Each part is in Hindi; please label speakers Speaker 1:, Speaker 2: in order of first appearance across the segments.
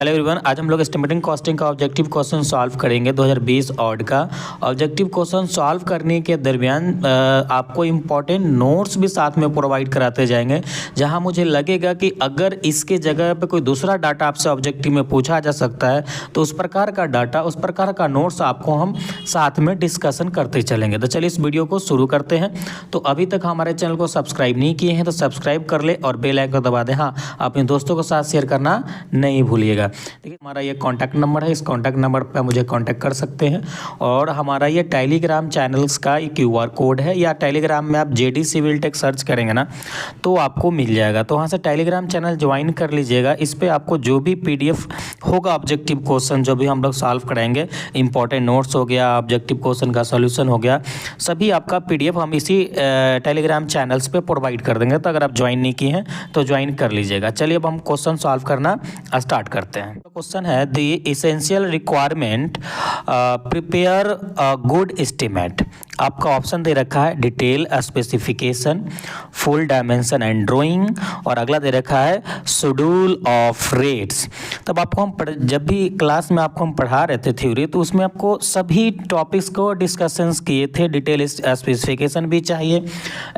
Speaker 1: हेलो एवरीवन, आज हम लोग एस्टिमेटिंग कॉस्टिंग का ऑब्जेक्टिव क्वेश्चन सॉल्व करेंगे 2020 ऑड का। ऑब्जेक्टिव क्वेश्चन सॉल्व करने के दरमियान आपको इम्पॉर्टेंट नोट्स भी साथ में प्रोवाइड कराते जाएंगे, जहां मुझे लगेगा कि अगर इसके जगह पे कोई दूसरा डाटा आपसे ऑब्जेक्टिव में पूछा जा सकता है तो उस प्रकार का डाटा, उस प्रकार का नोट्स आपको हम साथ में डिस्कशन करते चलेंगे। तो चलिए इस वीडियो को शुरू करते हैं। तो अभी तक हमारे चैनल को सब्सक्राइब नहीं किए हैं तो सब्सक्राइब कर ले और बेल आइकन दबा दें। हाँ, अपने दोस्तों के साथ शेयर करना नहीं भूलिएगा। देखिए, हमारा ये कॉन्टैक्ट नंबर है, इस कॉन्टैक्ट नंबर पर मुझे कॉन्टैक्ट कर सकते हैं। और हमारा ये टेलीग्राम चैनल्स का QR कोड है, या टेलीग्राम में आप JD सिविल टेक सर्च करेंगे ना तो आपको मिल जाएगा। तो वहाँ से टेलीग्राम चैनल ज्वाइन कर लीजिएगा। इस पर आपको जो भी PDF होगा, ऑब्जेक्टिव क्वेश्चन जो भी हम लोग सॉल्व कराएंगे, इंपॉर्टेंट नोट्स हो गया, ऑब्जेक्टिव क्वेश्चन का सोल्यूशन हो गया, सभी आपका PDF हम इसी टेलीग्राम चैनल्स पे प्रोवाइड कर देंगे। तो अगर आप ज्वाइन नहीं किए हैं तो ज्वाइन कर लीजिएगा। चलिए अब हम क्वेश्चन सॉल्व करना स्टार्ट करते हैं। क्वेश्चन है the essential requirement prepare a good estimate. आपका ऑप्शन दे रखा है detail specification, full dimension and drawing, और अगला दे रखा है शेड्यूल ऑफ रेट्स। तब आपको हम जब भी क्लास में आपको हम पढ़ा रहे थे थ्योरी, तो उसमें आपको सभी टॉपिक्स को डिस्कशंस किए थे। डिटेल स्पेसिफिकेशन भी चाहिए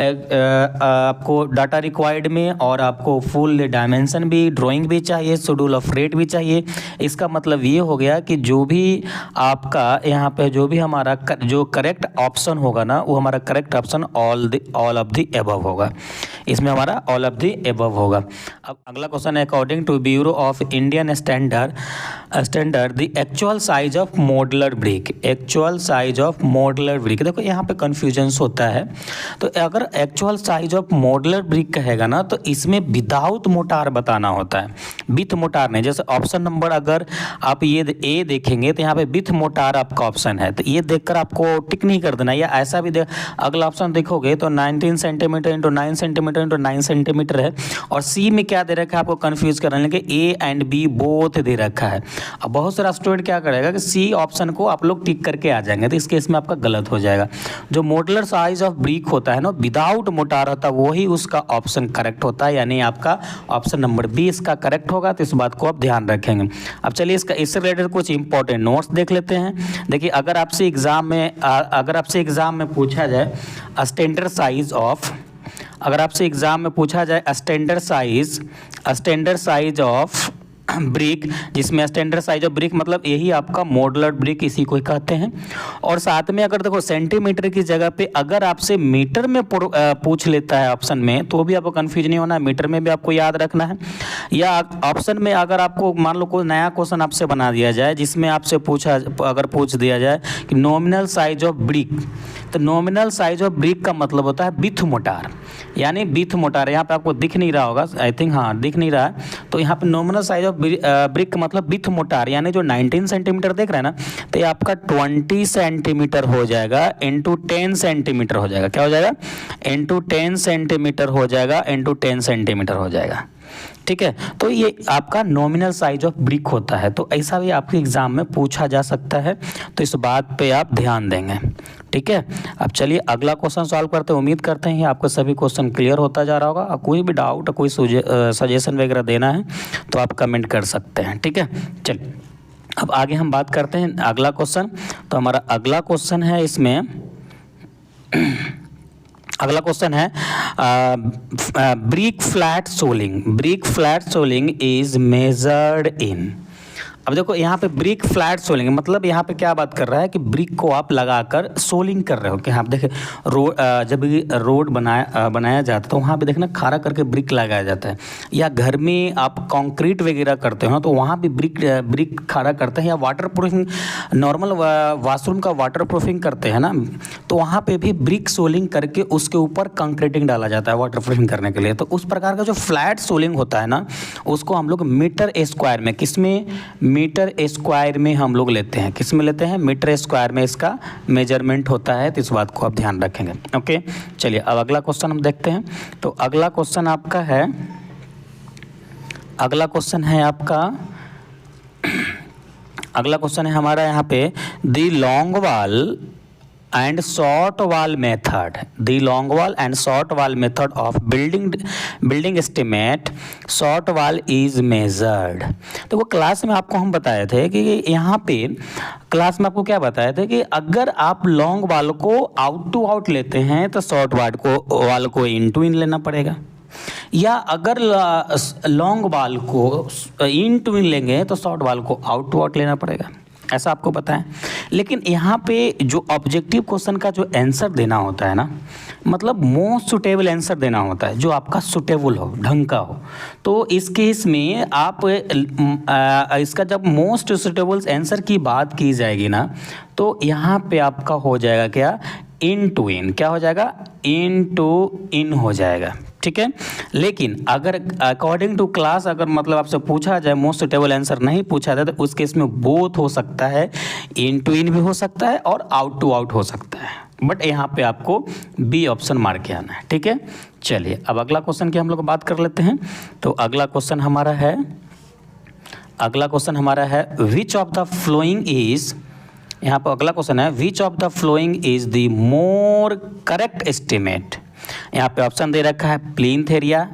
Speaker 1: आपको डाटा रिक्वायर्ड में, और आपको फुल डायमेंशन भी, ड्राइंग भी चाहिए, शेड्यूल ऑफ रेट भी चाहिए। इसका मतलब ये हो गया कि जो भी आपका यहाँ पे जो भी हमारा जो करेक्ट ऑप्शन होगा ना, वो हमारा correct option all of the above होगा। इसमें हमारा ऑल ऑफ द एबव होगा। अब अगला क्वेश्चन है according to bureau of Indian standard the actual size of modular brick. Actual size of modular brick, देखो यहाँ पे कन्फ्यूजन्स होता है। तो अगर actual size of modular brick कहेगा ना तो इसमें विदाउट मोटार बताना होता है, विथ मोटार नहीं। जैसे ऑप्शन नंबर अगर आप ये ए देखेंगे तो यहाँ पे विथ मोटार आपका ऑप्शन है, तो ये देखकर आपको टिक नहीं कर देना। या ऐसा भी अगला ऑप्शन देखोगे तो 19 centimetre into 9 centimetre into 9 centimetre है, और सी में क्या दे रखा है आपको कंफ्यूज करने लगे, ए एंड बी बोथ दे रखा है। अब बहुत सारा स्टूडेंट क्या करेगा कि सी ऑप्शन को आप लोग टिक करके आ जाएंगे, तो इस केस में आपका गलत हो जाएगा। जो मॉडुलर साइज ऑफ ब्रिक होता है ना, विदाउट मोटार होता है, वही उसका ऑप्शन करेक्ट होता है, यानी आपका ऑप्शन नंबर बी इसका करेक्ट होगा। तो इस बात को आप ध्यान रखेंगे। अब चलिए इससे रिलेटेड कुछ इंपॉर्टेंट नोट्स देख लेते हैं। देखिए, अगर आपसे एग्जाम में पूछा जाए स्टैंडर्ड साइज ऑफ, अगर आपसे एग्जाम में पूछा जाए स्टैंडर्ड साइज ऑफ ब्रिक, जिसमें स्टैंडर्ड साइज ऑफ ब्रिक मतलब यही आपका मॉडुलर ब्रिक, इसी को कहते हैं। और साथ में अगर देखो सेंटीमीटर की जगह पे अगर आपसे मीटर में पूछ लेता है ऑप्शन में, तो भी आपको कंफ्यूज नहीं होना है, मीटर में भी आपको याद रखना है। या ऑप्शन में अगर आपको मान लो कोई नया क्वेश्चन आपसे बना दिया जाए, जिसमें आपसे पूछ दिया जाए कि नॉमिनल साइज ऑफ ब्रिक, तो नॉमिनल साइज ऑफ ब्रिक का मतलब होता है विथ मोटार, यानी विथ मोटार। यहाँ पे आपको दिख नहीं रहा होगा, आई थिंक, हाँ दिख नहीं रहा है। तो यहाँ पे नॉमिनल साइज ऑफ ब्रिक मतलब विथ मोटार, यानी जो 19 सेंटीमीटर देख रहे हैं ना, तो ये आपका 20 सेंटीमीटर हो जाएगा इंटू 10 सेंटीमीटर हो जाएगा। क्या हो जाएगा? इंटू 10 सेंटीमीटर हो जाएगा, इंटू 10 सेंटीमीटर हो जाएगा। ठीक है, तो ये आपका नॉमिनल साइज ऑफ ब्रिक होता है। तो ऐसा भी आपके एग्जाम में पूछा जा सकता है, तो इस बात पे आप ध्यान देंगे। ठीक है, अब चलिए अगला क्वेश्चन सॉल्व करते हैं। उम्मीद करते हैं आपको सभी क्वेश्चन क्लियर होता जा रहा होगा। और कोई भी डाउट, कोई सजेशन वगैरह देना है तो आप कमेंट कर सकते हैं। ठीक है, चलिए अब आगे हम बात करते हैं अगला क्वेश्चन। तो हमारा अगला क्वेश्चन है, इसमें अगला क्वेश्चन है brick flat soling is measured in. अब देखो यहाँ पे ब्रिक फ्लैट सोलिंग मतलब यहाँ पे क्या बात कर रहा है कि ब्रिक को आप लगाकर सोलिंग कर रहे हो। कि आप देखें जब भी रोड बनाया जाता है तो वहाँ पे देखना खारा करके ब्रिक लगाया जाता है। या घर में आप कंक्रीट वगैरह करते हो तो वहाँ भी ब्रिक खारा करते हैं। या वाटर प्रूफिंग, नॉर्मल वॉशरूम का वाटर प्रूफिंग करते हैं ना, तो वहाँ पे भी ब्रिक सोलिंग करके उसके ऊपर कंक्रीटिंग डाला जाता है वाटर प्रूफिंग करने के लिए। तो उस प्रकार का जो फ्लैट सोलिंग होता है ना, उसको हम लोग मीटर स्क्वायर में, किसमें? मीटर स्क्वायर में हम लोग लेते हैं। किस में लेते हैं? मीटर स्क्वायर में इसका मेजरमेंट होता है। तो इस बात को आप ध्यान रखेंगे। ओके, चलिए अब अगला क्वेश्चन हम देखते हैं। तो अगला क्वेश्चन है हमारा यहाँ पे the long wall and short wall method, the long wall and short wall method of building estimate, short wall is measured। देखो क्लास में आपको हम बताए थे कि यहाँ पे क्लास में आपको क्या बताए थे कि अगर आप लॉन्ग वाल को आउट टू आउट लेते हैं तो शॉर्ट वाल को इन टू इन लेना पड़ेगा, या अगर लॉन्ग वाल को इन टू इन लेंगे तो शॉर्ट वाल को आउट टू आउट लेना पड़ेगा, ऐसा आपको पता है। लेकिन यहाँ पे जो ऑब्जेक्टिव क्वेश्चन का जो आंसर देना होता है ना, मतलब मोस्ट सुटेबल आंसर देना होता है जो आपका सुटेबल हो, ढंग का हो। तो इस केस में आप इसका जब मोस्ट सुटेबल आंसर की बात की जाएगी ना, तो यहाँ पे आपका हो जाएगा क्या, इन टू इन, क्या हो जाएगा, इन टू इन हो जाएगा, ठीक है। लेकिन अगर अकॉर्डिंग टू क्लास अगर मतलब आपसे पूछा जाए मोस्ट सुटेबल आंसर नहीं पूछा जाए, तो उस केस में बोथ हो सकता है, इन टू इन भी हो सकता है और आउट टू आउट हो सकता है, बट यहाँ पे आपको बी ऑप्शन मार के आना है, ठीक है। चलिए अब अगला क्वेश्चन की हम लोग बात कर लेते हैं। तो अगला क्वेश्चन हमारा है which of the following is, यहाँ पर अगला क्वेश्चन है which of the following is the more correct estimate. यहाँ पे ऑप्शन दे रखा है प्लिंथ एरिया,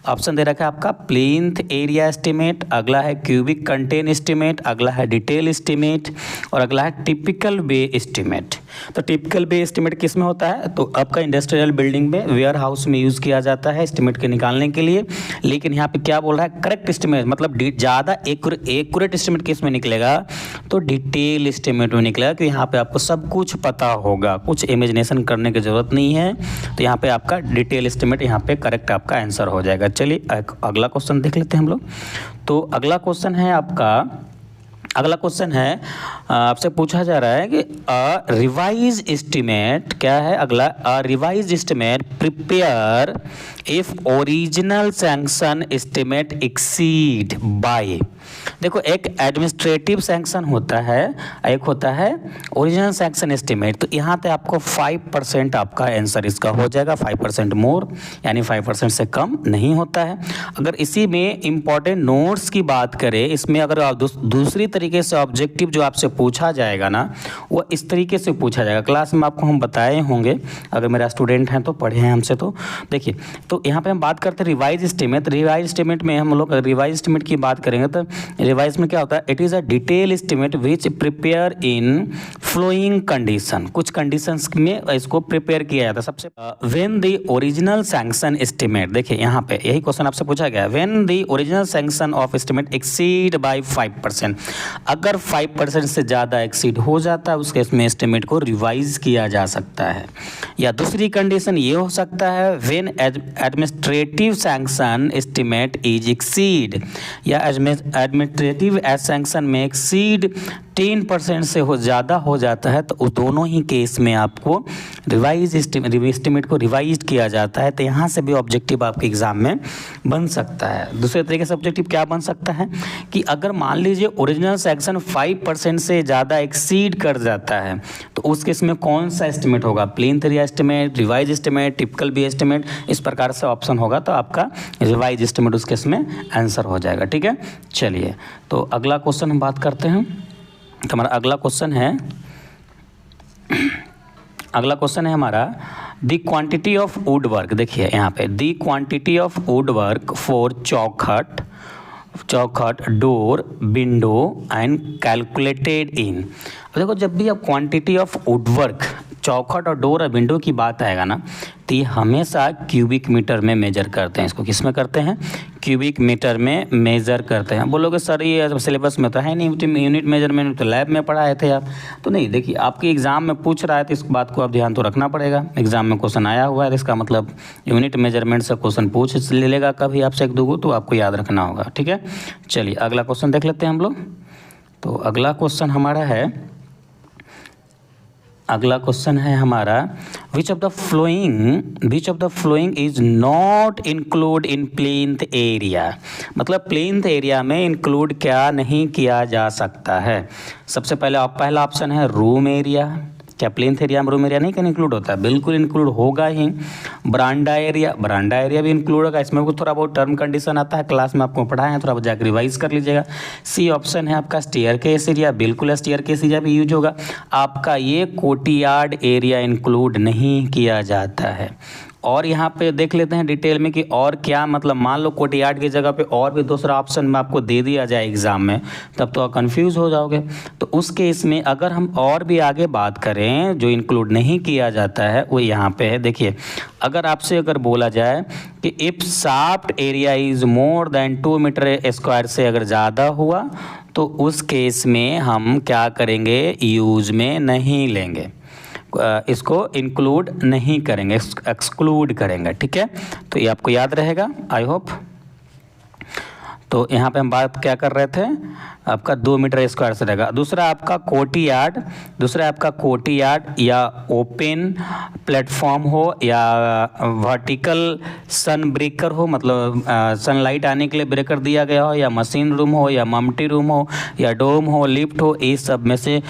Speaker 1: ऑप्शन दे रखा है आपका प्लिंथ एरिया एस्टिमेट, अगला है क्यूबिक कंटेन एस्टिमेट, अगला है डिटेल एस्टिमेट और अगला है टिपिकल बे एस्टिमेट। तो टिपिकल बे एस्टिमेट किस में होता है, तो आपका इंडस्ट्रियल बिल्डिंग में, वेयर हाउस में यूज़ किया जाता है एस्टिमेट के निकालने के लिए। लेकिन यहाँ पे क्या बोल रहा है, करेक्ट एस्टिमेट, मतलब ज़्यादा एक्यूरेट एस्टिमेट किस में निकलेगा, तो डिटेल एस्टिमेट में निकलेगा, कि यहाँ पे आपको सब कुछ पता होगा, कुछ इमेजिनेशन करने की ज़रूरत नहीं है। तो यहाँ पे आपका डिटेल एस्टिमेट यहाँ पे करेक्ट आपका आंसर हो जाएगा। चलिए अगला क्वेश्चन देख लेते हैं हम लोग। तो अगला क्वेश्चन है आपसे पूछा जा रहा है कि रिवाइज एस्टिमेट क्या है, अगला revise estimate prepare if original sanction estimate exceed by. देखो एक एडमिनिस्ट्रेटिव सैंक्शन होता है, एक होता है ओरिजिनल सैंक्शन एस्टिमेट। तो यहाँ पे आपको 5% आपका आंसर इसका हो जाएगा, 5% मोर, यानी 5% से कम नहीं होता है। अगर इसी में इंपॉर्टेंट नोट्स की बात करें, इसमें अगर आप दूसरी तरीके से ऑब्जेक्टिव जो आपसे पूछा जाएगा ना, वो इस तरीके से पूछा जाएगा। क्लास में आपको हम बताए होंगे, अगर मेरा स्टूडेंट हैं तो पढ़े हैं हमसे, तो देखिए। तो यहाँ पे हम बात करते हैं रिवाइज एस्टिमेट। रिवाइज एस्टिमेट में हम लोग रिवाइज एस्टिमेट की बात करेंगे तो रिवाइज में क्या होता है, it is a detail estimate which prepare in flowing condition. कुछ कंडीशंस में इसको प्रिपेयर किया जाता है। सबसे when the original sanction estimate, देखिए यहाँ पे यही क्वेश्चन आपसे पूछा गया, when the original sanction of estimate exceed by 5%। अगर 5% से ज़्यादा एक्सीड हो जाता है, उस केस में एस्टिमेट को रिवाइज किया जा सकता है। या दूसरी कंडीशन ये हो सकता है, when administrative sanction estimate is exceed, या एडमिनिस्ट्रेटिव सैंक्शन में एक्सीड 10% से ज़्यादा हो जाता है, तो उस दोनों ही केस में आपको रिवाइज एस्टिमेट को रिवाइज किया जाता है। तो यहाँ से भी ऑब्जेक्टिव आपके एग्जाम में बन सकता है। दूसरे तरीके से ऑब्जेक्टिव क्या बन सकता है कि अगर मान लीजिए ओरिजिनल सैंक्शन 5% से ज़्यादा एक्सीड कर जाता है, तो उस केस में कौन सा एस्टिमेट होगा, plinth area estimate, revise estimate, typical B estimate, इस प्रकार से ऑप्शन होगा। तो आपका रिवाइज एस्टिमेट उस केस में आंसर हो जाएगा, ठीक है। चलिए तो अगला क्वेश्चन हम बात करते हैं। तो हमारा अगला क्वेश्चन है हमारा the quantity of wood work. देखिए यहाँ पे the quantity of wood work for chaukhat door window and calculated in. देखो जब भी आप क्वांटिटी ऑफ वुड वर्क, चौखट और डोर और विंडो की बात आएगा ना, तो ये हमेशा क्यूबिक मीटर में मेजर करते हैं। इसको किस में करते हैं, क्यूबिक मीटर में मेजर करते हैं। बोलोगे सर ये सिलेबस में तो है नहीं यूनिट मेजरमेंट, तो लैब में पढ़ाए थे आप। तो नहीं, देखिए आपके एग्जाम में पूछ रहा है तो इस बात को आप ध्यान तो रखना पड़ेगा। एग्जाम में क्वेश्चन आया हुआ है, इसका मतलब यूनिट मेजरमेंट से क्वेश्चन पूछ ले लेगा कभी आपसे एक दो, तो आपको याद रखना होगा, ठीक है। चलिए अगला क्वेश्चन देख लेते हैं हम लोग। तो अगला क्वेश्चन है हमारा which of the following is not include in plinth area. मतलब प्लिंथ एरिया में इंक्लूड क्या नहीं किया जा सकता है। सबसे पहले पहला ऑप्शन है रूम एरिया, क्या प्लिंथ एरिया में रूम एरिया नहीं क्या इंक्लूड होता है? बिल्कुल इंक्लूड होगा ही। बरांडा एरिया भी इंक्लूड होगा। इसमें भी थोड़ा बहुत टर्म कंडीशन आता है, क्लास में आपको पढ़ाया है, थोड़ा बहुत जाकर रिवाइज कर लीजिएगा। सी ऑप्शन है आपका स्टेयरकेस एरिया, बिल्कुल स्टेयरकेस एरिया भी यूज होगा। आपका ये कोर्टयार्ड एरिया इंक्लूड नहीं किया जाता है। और यहाँ पे देख लेते हैं डिटेल में कि और क्या, मतलब मान लो कोर्टयार्ड की जगह पे और भी दूसरा ऑप्शन में आपको दे दिया जाए एग्जाम में, तब तो आप कंफ्यूज हो जाओगे। तो उस केस में अगर हम और भी आगे बात करें जो इंक्लूड नहीं किया जाता है वो यहाँ पे है। देखिए, अगर आपसे अगर बोला जाए कि if shaft area is more than 2 metre square से अगर ज़्यादा हुआ तो उस केस में हम क्या करेंगे, यूज में नहीं लेंगे, इसको इंक्लूड नहीं करेंगे, एक्सक्लूड करेंगे। ठीक है, तो ये आपको याद रहेगा, आई होप। तो यहाँ पे हम बात क्या कर रहे थे, आपका 2 मीटर स्क्वायर से रहेगा। दूसरा आपका कोर्टयार्ड या ओपन प्लेटफॉर्म हो या वर्टिकल सन ब्रेकर हो, मतलब सनलाइट आने के लिए ब्रेकर दिया गया हो, या मशीन रूम हो, या मम्टी रूम हो, या डोम हो, लिफ्ट हो, इस सब में से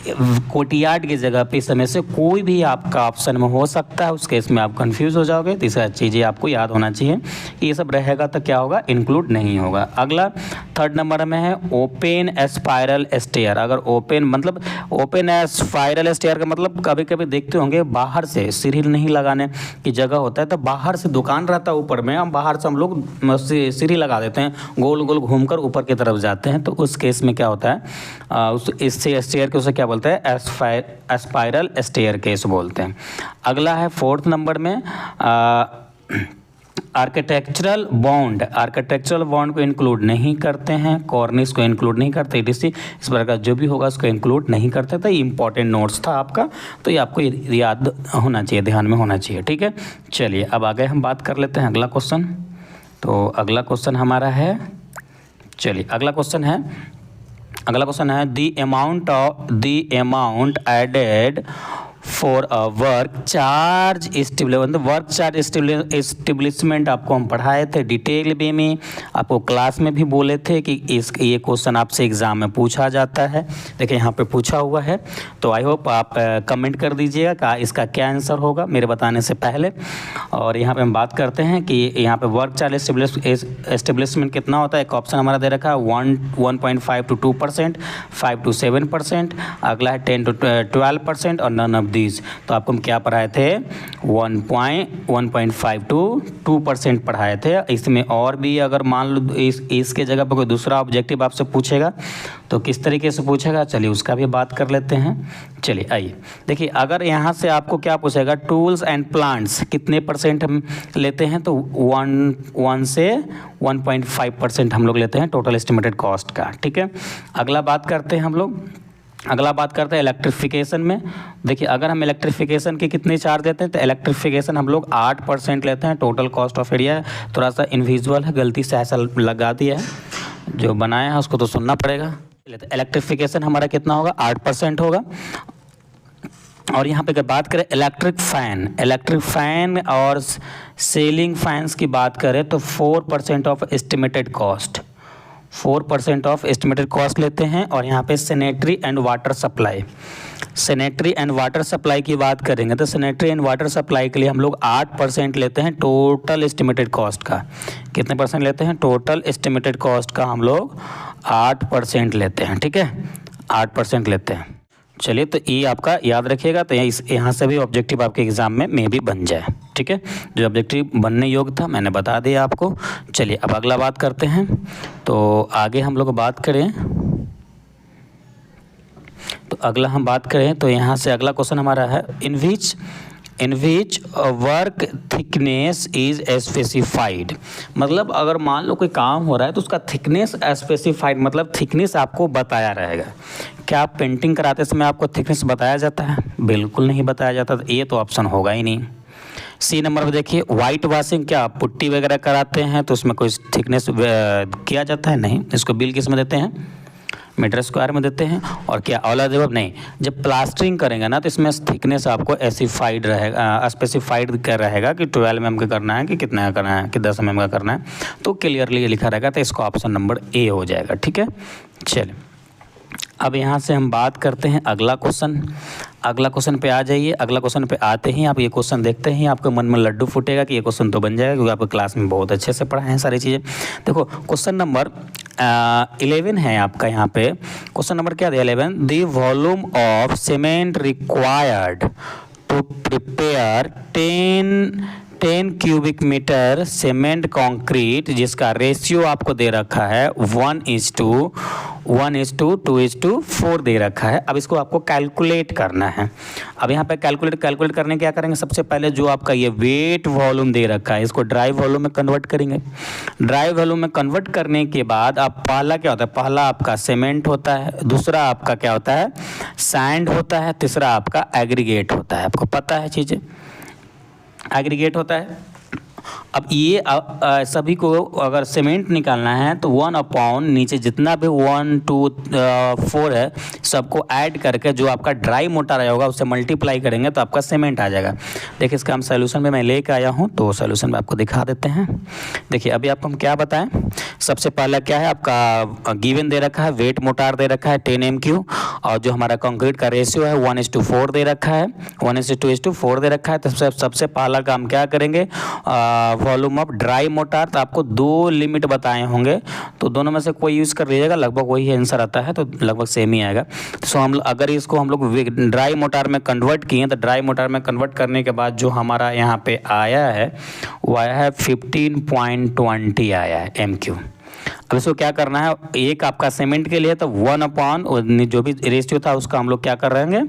Speaker 1: कोर्टयार्ड की जगह पे इस समय से कोई भी आपका ऑप्शन में हो सकता है। उस केस में आप कंफ्यूज हो जाओगे। तीसरा चीज़ें आपको याद होना चाहिए कि ये सब रहेगा तो क्या होगा, इंक्लूड नहीं होगा। अगला 3rd नंबर में है ओपन स्पाइरल स्टेयर। अगर ओपन स्पाइरल स्टेयर का मतलब कभी कभी देखते होंगे बाहर से सीढ़ी नहीं लगाने की जगह होता है, तो बाहर से दुकान रहता है ऊपर में, हम बाहर से हम लोग सीढ़ी लगा देते हैं, गोल गोल घूमकर ऊपर की तरफ जाते हैं। तो उस केस में क्या होता है, उस इससे स्टेयर के उसे क्या बोलते हैं, स्पाइरल स्टेयर केस बोलते हैं। अगला है 4th नंबर में आर्किटेक्चरल बॉन्ड को इंक्लूड नहीं करते हैं, कॉर्निस को इंक्लूड नहीं करते, इस प्रकार का जो भी होगा उसको इंक्लूड नहीं करते। तो ये इंपॉर्टेंट नोट्स था आपका, तो ये आपको याद होना चाहिए, ध्यान में होना चाहिए। ठीक है, चलिए अब आगे हम बात कर लेते हैं अगला क्वेश्चन। तो अगला क्वेश्चन हमारा है, चलिए अगला क्वेश्चन है the amount added for a work charge establishment आपको हम पढ़ाए थे डिटेल वे में, आपको क्लास में भी बोले थे कि ये क्वेश्चन आपसे एग्जाम में पूछा जाता है। देखिए यहाँ पे पूछा हुआ है, तो आई होप आप कमेंट कर दीजिएगा कि इसका क्या आंसर होगा मेरे बताने से पहले। और यहाँ पे हम बात करते हैं कि यहाँ पे वर्क चार्ज एस्टेब्लिशमेंट कितना होता है। एक ऑप्शन हमारा दे रखा है 1.5 to 2%, 5 to 7%, अगला है 10 to 12% और नन ऑफ दीज। तो आपको हम क्या पढ़ाए थे, 1.5 to 2% पढ़ाए थे। इसमें और भी अगर मान लो इसके जगह पर कोई दूसरा ऑब्जेक्टिव आपसे पूछेगा तो किस तरीके से पूछेगा, चलिए उसका भी बात कर लेते हैं। चलिए आइए देखिए, अगर यहाँ से आपको क्या पूछेगा, टूल्स एंड प्लांट्स कितने परसेंट हम लेते हैं, तो 1 से 1.5% हम लोग लेते हैं टोटल एस्टिमेटेड कॉस्ट का। ठीक है, अगला बात करते हैं इलेक्ट्रिफिकेशन में। देखिए अगर हम इलेक्ट्रिफिकेशन के कितने चार्ज देते हैं, तो इलेक्ट्रिफिकेशन हम लोग 8% लेते हैं टोटल कॉस्ट ऑफ एरिया। थोड़ा सा इनविजुअल है, गलती से ऐसा लगा दिया है, जो बनाया है उसको तो सुनना पड़ेगा। इलेक्ट्रिफिकेशन हमारा कितना होगा, 8% होगा। और यहाँ पे अगर बात करें इलेक्ट्रिक फैन और सीलिंग फैंस की बात करें तो 4% of estimated cost, 4% of estimated cost लेते हैं। और यहाँ पे सैनिटरी एंड वाटर सप्लाई की बात करेंगे तो सैनिटरी एंड वाटर सप्लाई के लिए हम लोग 8% लेते हैं टोटल एस्टिमेटेड कॉस्ट का। कितने परसेंट लेते हैं, टोटल एस्टिमेटेड कॉस्ट का हम लोग 8% लेते हैं। ठीक है, 8% लेते हैं। चलिए तो ये आपका याद रखिएगा, तो यहाँ से भी ऑब्जेक्टिव आपके एग्जाम में भी बन जाए। ठीक है, जो ऑब्जेक्टिव बनने योग्य था मैंने बता दिया आपको। चलिए अब अगला बात करते हैं। तो आगे हम लोग बात करें तो यहाँ से अगला क्वेश्चन हमारा है in which work thickness is specified. मतलब अगर मान लो कोई काम हो रहा है तो उसका थिकनेस स्पेसिफाइड, मतलब थिकनेस आपको बताया रहेगा। क्या आप पेंटिंग कराते समय आपको थिकनेस बताया जाता है, बिल्कुल नहीं बताया जाता, तो ये तो ऑप्शन होगा ही नहीं। सी नंबर पर देखिए, वाइट वॉशिंग, क्या आप पुट्टी वगैरह कराते हैं तो उसमें कोई थिकनेस किया जाता है, नहीं। इसको बिल किस में देते हैं, मीटर स्क्वायर में देते हैं। और क्या औला जवाब, नहीं। जब प्लास्टरिंग करेंगे ना तो इसमें थिकनेस आपको स्पेसिफाइड रहेगा कि 12 mm का करना है कि कितना का करना है कि 10 mm का करना है, तो क्लियरली लिखा रहेगा। तो इसका ऑप्शन नंबर ए हो जाएगा। ठीक है, चलिए अब यहाँ से हम बात करते हैं अगला क्वेश्चन। अगला क्वेश्चन पे आ जाइए। अगला क्वेश्चन पे आते ही आप ये क्वेश्चन देखते ही आपके मन में लड्डू फूटेगा कि ये क्वेश्चन तो बन जाएगा, क्योंकि आपको क्लास में बहुत अच्छे से पढ़ाए हैं सारी चीज़ें। देखो क्वेश्चन नंबर 11 है आपका। यहाँ पे क्वेश्चन नंबर क्या है 11, the volume of cement required to prepare 10 cubic metre cement concrete, जिसका रेशियो आपको दे रखा है 1:2:4 दे रखा है। अब इसको आपको कैलकुलेट करना है। अब यहाँ पे कैलकुलेट करने क्या करेंगे, सबसे पहले जो आपका ये वेट वॉल्यूम दे रखा है इसको ड्राई वॉल्यूम में कन्वर्ट करेंगे। ड्राई वॉल्यूम में कन्वर्ट करने के बाद अब पहला क्या होता है, पहला आपका सीमेंट होता है, दूसरा आपका क्या होता है सैंड होता है, तीसरा आपका एग्रीगेट होता है। आपको पता है चीज़ें, एग्रीगेट होता है। अब ये सभी को अगर सीमेंट निकालना है तो 1/, नीचे जितना भी 1, 2, 4 है सबको ऐड करके जो आपका ड्राई मोटार आया होगा उससे मल्टीप्लाई करेंगे तो आपका सीमेंट आ जाएगा। देखिए इसका हम सोल्यूशन में मैं लेके आया हूँ, तो सोल्यूशन में आपको दिखा देते हैं। देखिए अभी आपको हम क्या बताएं, सबसे पहला क्या है आपका गिवन दे रखा है, वेट मोटार दे रखा है 10 MQ, और जो हमारा कंक्रीट का रेशियो है 1:4 दे रखा है, 1:2:4 दे रखा है। तो सबसे पहला काम क्या करेंगे, वॉल्यूम ऑफ ड्राई मोटार। तो आपको 2 लिमिट बताए होंगे, तो दोनों में से कोई यूज़ कर लीजिएगा, लगभग वही आंसर आता है, तो लगभग सेम ही आएगा। सो हम अगर इसको हम लोग ड्राई मोटार में कन्वर्ट किए तो ड्राई मोटार में कन्वर्ट करने के बाद जो हमारा यहाँ पे आया है वो आया है 15.20 आया है MQ। अब इसको क्या करना है, एक आपका सीमेंट के लिए तो 1/, जो भी रेशियो था उसका हम लोग क्या कर रहे हैं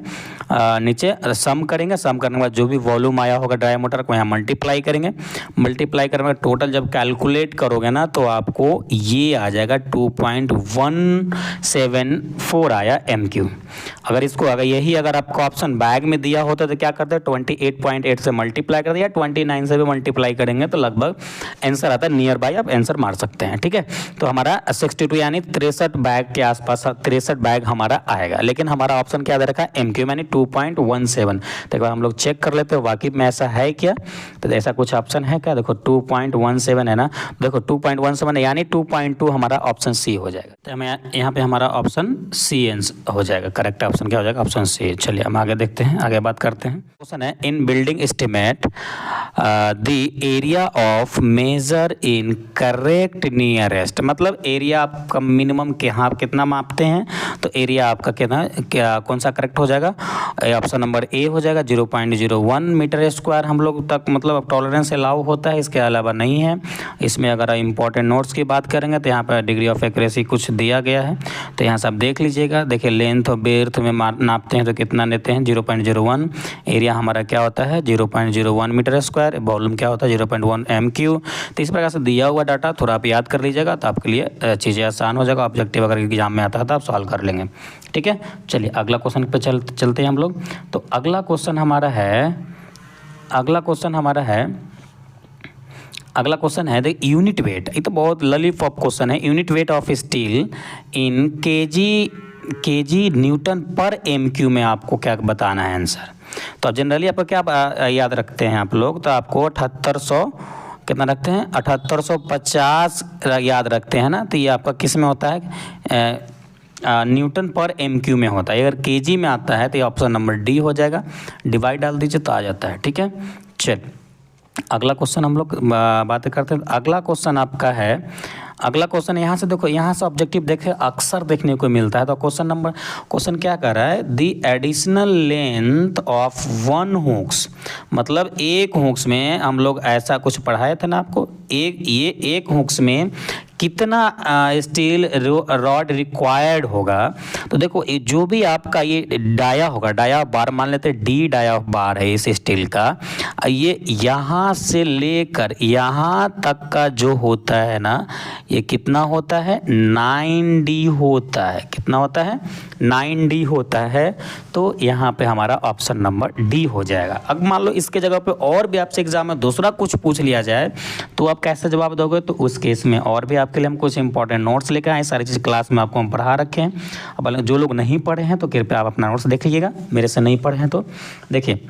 Speaker 1: नीचे सम करेंगे। सम करने के बाद जो भी वॉल्यूम आया होगा ड्राई मोटर को यहाँ मल्टीप्लाई करेंगे। मल्टीप्लाई करने के टोटल जब कैलकुलेट करोगे ना तो आपको ये आ जाएगा 2.174 आया MQ। अगर यही आपको ऑप्शन बैग में दिया होता तो क्या करते हैं 28.8 से मल्टीप्लाई कर दिया, 29 से भी मल्टीप्लाई करेंगे तो लगभग आंसर आता है, नियर बाई आप आंसर मार सकते हैं। ठीक है, तो हमारा 62 यानी 63 बैग के आसपास 63 बैग हमारा आएगा। लेकिन हमारा ऑप्शन क्या दे रखा है MQ यानी 2.17। तो एक बार हम लोग चेक कर लेते हैं वाकई में ऐसा है क्या, तो ऐसा कुछ ऑप्शन है क्या। देखो 2.17 है ना, देखो 2.17 यानी 2.2 हमारा ऑप्शन सी हो जाएगा। तो हमें यहाँ पे हमारा ऑप्शन सी हो जाएगा, करेक्ट ऑप्शन क्या हो जाएगा, ऑप्शन सी। चलिए हम आगे देखते हैं, आगे बात करते हैं। क्वेश्चन है in building estimate the area of measure in correct nearest, मतलब एरिया आपका मिनिमम यहाँ कितना मापते हैं तो एरिया आपका क्या कौन सा करेक्ट हो जाएगा, ऑप्शन नंबर ए हो जाएगा 0.01 मीटर स्क्वायर हम लोग तक, मतलब टॉलरेंस अलाउ होता है, इसके अलावा नहीं है। इसमें अगर इंपॉर्टेंट नोट्स की बात करेंगे तो यहाँ पर डिग्री ऑफ एक्यूरेसी कुछ दिया गया है, तो यहाँ से आप देख लीजिएगा। देखिए लेंथ और बेर्थ में नापते हैं तो कितना लेते हैं 0.01, एरिया हमारा क्या होता है 0.01 मीटर स्क्वायर, वॉल्यूम क्या होता है 0.1 MQ। तो इस प्रकार से दिया हुआ डाटा थोड़ा आप याद कर लीजिएगा तो आपके लिए चीज़ें आसान हो जाएगा। ऑब्जेक्टिव अगर एग्जाम में आता है तो आप सॉल्व कर लेंगे। ठीक है, चलिए अगला क्वेश्चन पे चलते हैं हम लोग। तो अगला क्वेश्चन हमारा है द यूनिट वेट। ये तो बहुत लॉलीपॉप क्वेश्चन है। Unit weight of steel in KG Newton पर MQ में आपको क्या बताना है आंसर। तो जनरली आपको क्या याद रखते हैं आप लोग, तो आपको 7800 कितना रखते हैं 7850 याद रखते हैं ना। तो ये आपका किस में होता है न्यूटन पर MQ में होता है। अगर केजी में आता है तो ये ऑप्शन नंबर डी हो जाएगा, डिवाइड डाल दीजिए तो आ जाता है। ठीक है, चल अगला क्वेश्चन हम लोग बातें करते हैं। अगला क्वेश्चन आपका है, अगला क्वेश्चन यहाँ से देखो, यहाँ से ऑब्जेक्टिव देखे अक्सर देखने को मिलता है। तो क्वेश्चन क्या कर रहा है, the additional length of 1 hooks, मतलब एक हुक्स में हम लोग ऐसा कुछ पढ़ाए थे ना आपको, एक हुक्स में कितना स्टील रॉड रिक्वायर्ड होगा। तो देखो जो भी आपका ये डाया होगा, डाया बार मान लेते हैं डी डाया बार है इस स्टील का, ये यहाँ से लेकर यहाँ तक का जो होता है ना, ये कितना होता है 9D होता है। कितना होता है 9D होता है। तो यहाँ पे हमारा ऑप्शन नंबर डी हो जाएगा। अब मान लो इसके जगह पे और भी आपसे एग्जाम में दूसरा कुछ पूछ लिया जाए तो आप कैसे जवाब दोगे, तो उस केस में और भी आपके लिए हम कुछ इंपॉर्टेंट नोट्स लेकर आए। सारी चीज़ क्लास में आपको हम पढ़ा रखे हैं। अब जो लोग नहीं पढ़े हैं तो कृपया आप अपना नोट्स देख लीजिएगा, मेरे से नहीं पढ़े हैं तो देखिए।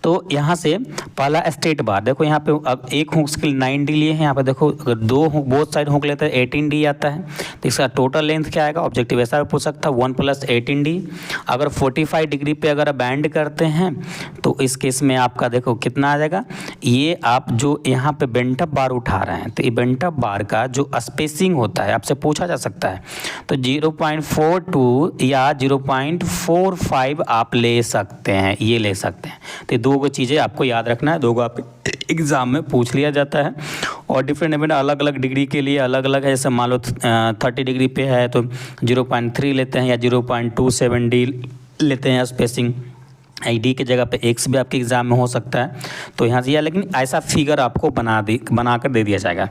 Speaker 1: तो यहाँ से पहला स्ट्रेट बार देखो, यहाँ पे अब एक हुक के लिए 9D लिए हैं, यहाँ पे देखो अगर दो हुक बोथ साइड हुक लेते हैं 18D आता है, तो इसका टोटल लेंथ क्या आएगा, ऑब्जेक्टिव ऐसा भी पूछ सकता है 1 + 18D। अगर 45 डिग्री पे अगर बैंड करते हैं तो इस केस में आपका देखो कितना आ जाएगा, ये आप जो यहाँ पे बेंटअप बार उठा रहे हैं तो ये बेंटअप बार का जो स्पेसिंग होता है आपसे पूछा जा सकता है, तो 0.42 या 0.45 आप ले सकते हैं, ये ले सकते हैं। तो दो गो चीज़ें आपको याद रखना है, दो गो आप एग्ज़ाम में पूछ लिया जाता है। और डिफरेंट अलग अलग डिग्री के लिए अलग अलग है, जैसे मान लो 30 डिग्री पे है तो 0.3 लेते हैं या 0.27D लेते हैं स्पेसिंग। डी की जगह पे एक्स भी आपके एग्ज़ाम में हो सकता है, तो यहाँ से लेकिन ऐसा फिगर आपको बना कर दे दिया जाएगा।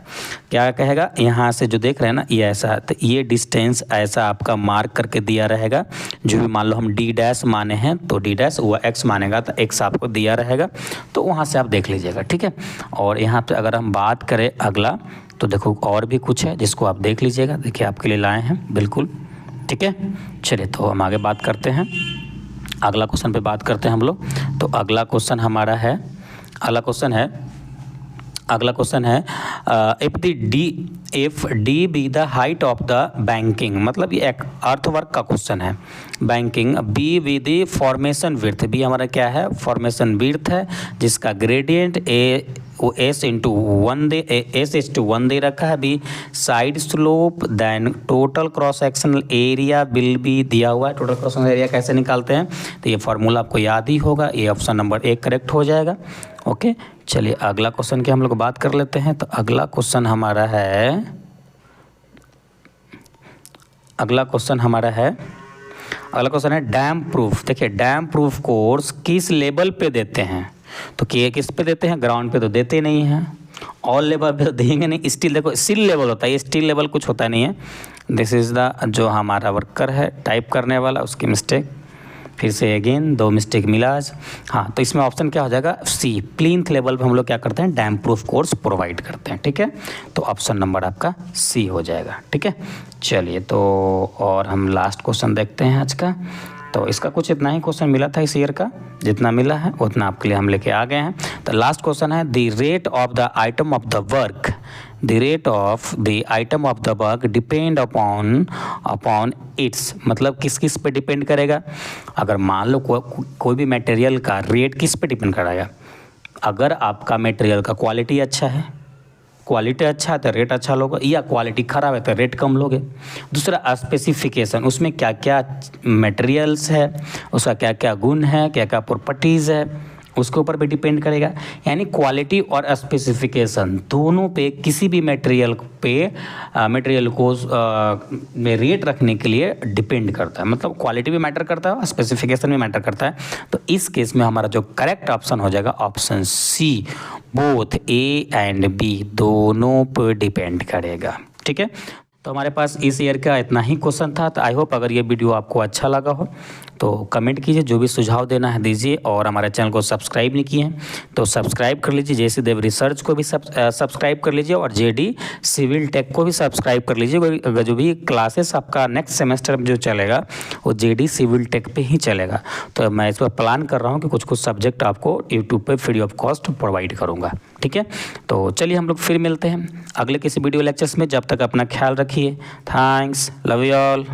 Speaker 1: क्या कहेगा, यहाँ से जो देख रहे हैं ना ये ऐसा, तो ये डिस्टेंस ऐसा आपका मार्क करके दिया रहेगा। जो भी मान लो हम D' माने हैं तो D' वो x मानेगा तो x आपको दिया रहेगा, तो वहाँ से आप देख लीजिएगा, ठीक है। और यहाँ पे अगर हम बात करें अगला, तो देखो और भी कुछ है जिसको आप देख लीजिएगा, देखिए आपके लिए लाए हैं बिल्कुल, ठीक है। चलिए तो हम आगे बात करते हैं, अगला क्वेश्चन पे बात करते हैं हम लोग। तो अगला क्वेश्चन हमारा है, अगला क्वेश्चन है if D B the height of the banking, मतलब ये एक अर्थवर्क का क्वेश्चन है। Banking B B the formation width, B हमारा क्या है, फॉर्मेशन विड्थ है, जिसका ग्रेडियंट वो S/1 दे रखा है। B side slope, then total cross sectional area will be दिया हुआ है। टोटल क्रॉस सेक्शनल एरिया कैसे निकालते हैं, तो ये फार्मूला आपको याद ही होगा, ये ऑप्शन नंबर 1 करेक्ट हो जाएगा। ओके, चलिए अगला क्वेश्चन की हम लोग बात कर लेते हैं। तो अगला क्वेश्चन हमारा है डैम प्रूफ। देखिए डैम प्रूफ कोर्स किस लेवल पे देते हैं, तो किस पे देते हैं, ग्राउंड पे तो देते नहीं हैं, ऑल लेवल पे तो देंगे नहीं। स्टील, देखो स्टील लेवल होता है, ये स्टील लेवल कुछ होता नहीं है। दिस इज़ द जो हमारा वर्कर है टाइप करने वाला, उसकी मिस्टेक, फिर से अगेन 2 मिस्टेक मिला आज। हाँ, तो इसमें ऑप्शन क्या हो जाएगा, सी, प्लिंथ लेवल पे हम लोग क्या करते हैं, डैम प्रूफ कोर्स प्रोवाइड करते हैं, ठीक है। तो ऑप्शन नंबर आपका सी हो जाएगा, ठीक है। चलिए तो और हम लास्ट क्वेश्चन देखते हैं आज का। तो इसका कुछ इतना ही क्वेश्चन मिला था इस ईयर का, जितना मिला है उतना आपके लिए हम लेके आ गए हैं। तो लास्ट क्वेश्चन है, the rate of the item of the work, the rate of the item of the work depend upon its, मतलब किस किस पे डिपेंड करेगा। अगर मान लो कोई भी मटेरियल का रेट किस पे डिपेंड करेगा, अगर आपका मटेरियल का क्वालिटी अच्छा है, क्वालिटी अच्छा है तो रेट अच्छा लोगे, या क्वालिटी ख़राब है तो रेट कम लोगे। दूसरा स्पेसिफिकेशन, उसमें क्या क्या मटेरियल्स है, उसका क्या क्या गुण है, क्या क्या प्रॉपर्टीज़ है, उसके ऊपर भी डिपेंड करेगा। यानी क्वालिटी और स्पेसिफिकेशन दोनों पे किसी भी मटेरियल को में रेट रखने के लिए डिपेंड करता है, मतलब क्वालिटी भी मैटर करता है, स्पेसिफिकेशन भी मैटर करता है। तो इस केस में हमारा जो करेक्ट ऑप्शन हो जाएगा option C, both A and B दोनों पर डिपेंड करेगा, ठीक है। तो हमारे पास इस ईयर का इतना ही क्वेश्चन था। तो आई होप अगर ये वीडियो आपको अच्छा लगा हो तो कमेंट कीजिए, जो भी सुझाव देना है दीजिए, और हमारे चैनल को सब्सक्राइब नहीं किए हैं तो सब्सक्राइब कर लीजिए, जैसे देव रिसर्च को भी सब्सक्राइब कर लीजिए, और जेडी सिविल टेक को भी सब्सक्राइब कर लीजिए। अगर जो भी क्लासेस आपका नेक्स्ट सेमेस्टर में जो चलेगा वो जेडी सिविल टेक पे ही चलेगा। तो मैं इस पर प्लान कर रहा हूँ कि कुछ कुछ सब्जेक्ट आपको यूट्यूब पर फ्री ऑफ कॉस्ट प्रोवाइड करूँगा, ठीक है। तो चलिए हम लोग फिर मिलते हैं अगले किसी वीडियो लेक्चर्स में, जब तक अपना ख्याल रखिए। Thanks, love you all.